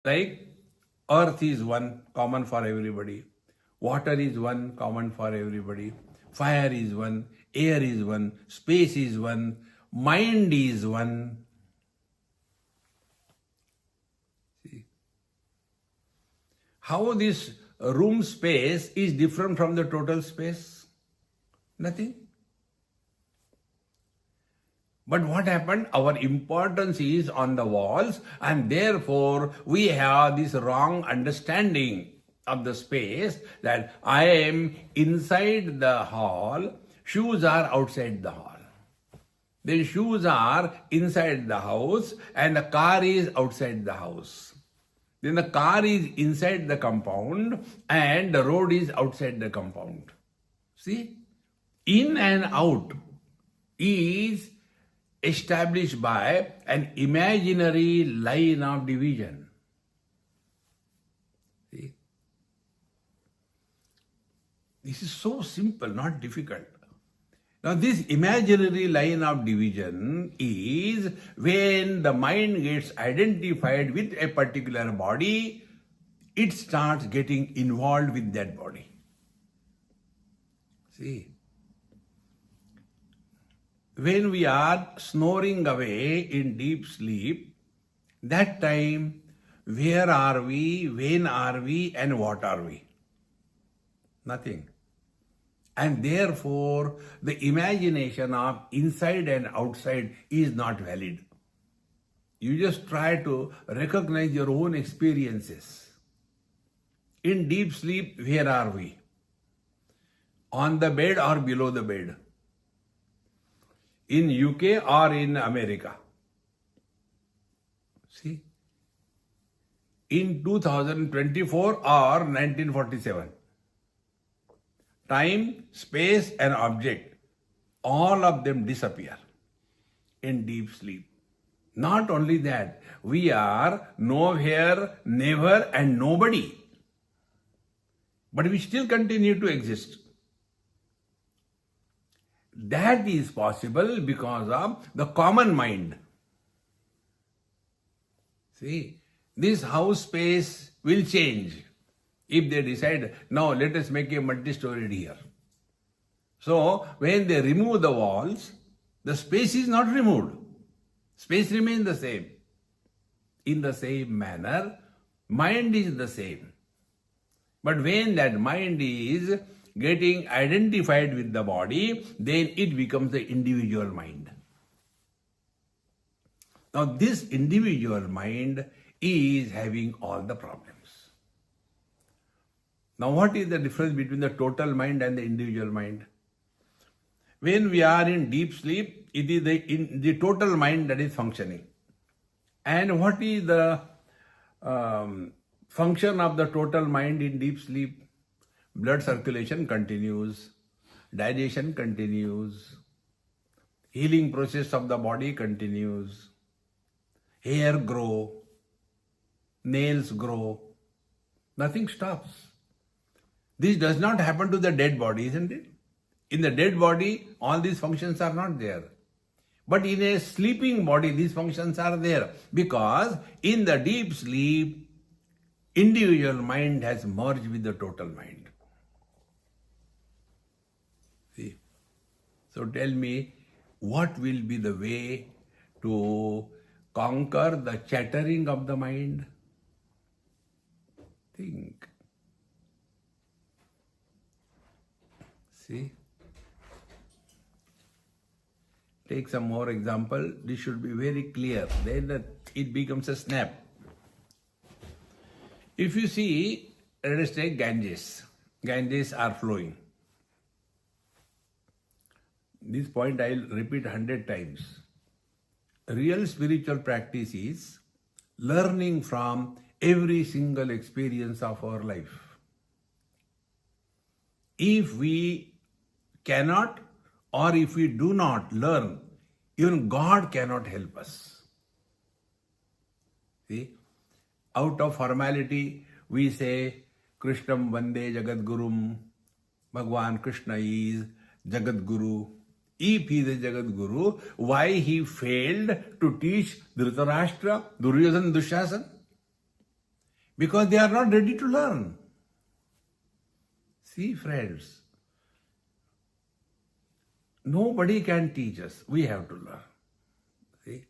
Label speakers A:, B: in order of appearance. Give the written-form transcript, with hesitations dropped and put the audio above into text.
A: Like earth is one, common for everybody. Water is one, common for everybody. Fire is one, air is one, space is one, mind is one. See? How this room space is different from the total space? Nothing. But what happened? Our importance is on the walls, and therefore we have this wrong understanding of the space that I am inside the hall, shoes are outside the hall. Then shoes are inside the house and the car is outside the house. Then the car is inside the compound and the road is outside the compound. See? In and out is established by an imaginary line of division. See? This is so simple, not difficult. Now this imaginary line of division is when the mind gets identified with a particular body, it starts getting involved with that body. See? When we are snoring away in deep sleep, that time, where are we, when are we, and what are we? Nothing. And therefore, the imagination of inside and outside is not valid. You just try to recognize your own experiences. In deep sleep, where are we? On the bed or below the bed? In UK or in America? See? In 2024 or 1947? Time, space and object, all of them disappear in deep sleep. Not only that, we are nowhere, never and nobody. But we still continue to exist. That is possible because of the common mind. See, this house space will change if they decide, now let us make a multi-storied here. So, when they remove the walls, the space is not removed. Space remains the same. In the same manner, mind is the same. But when that mind is getting identified with the body, then it becomes the individual mind. Now this individual mind is having all the problems. Now what is the difference between the total mind and the individual mind? When we are in deep sleep, it is the total mind that is functioning. And what is the function of the total mind in deep sleep? Blood circulation continues, digestion continues, healing process of the body continues, hair grow, nails grow, nothing stops. This does not happen to the dead body, isn't it? In the dead body, all these functions are not there. But in a sleeping body, these functions are there because in the deep sleep, individual mind has merged with the total mind. See? So tell me, what will be the way to conquer the chattering of the mind? Think. See? Take some more example. This should be very clear. Then it becomes a snap. If you see, let us take Ganges. Ganges are flowing. This point I will repeat 100 times. Real spiritual practice is learning from every single experience of our life. If we cannot or if we do not learn, even God cannot help us. See, out of formality, we say, Krishnam Vande Jagat Gurum, Bhagwan Krishna is Jagat Guru. If he is a Jagat Guru, why he failed to teach Dhritarashtra, Duryodhana, Dushasan? because they are not ready to learn. See, friends, nobody can teach us. We have to learn. See?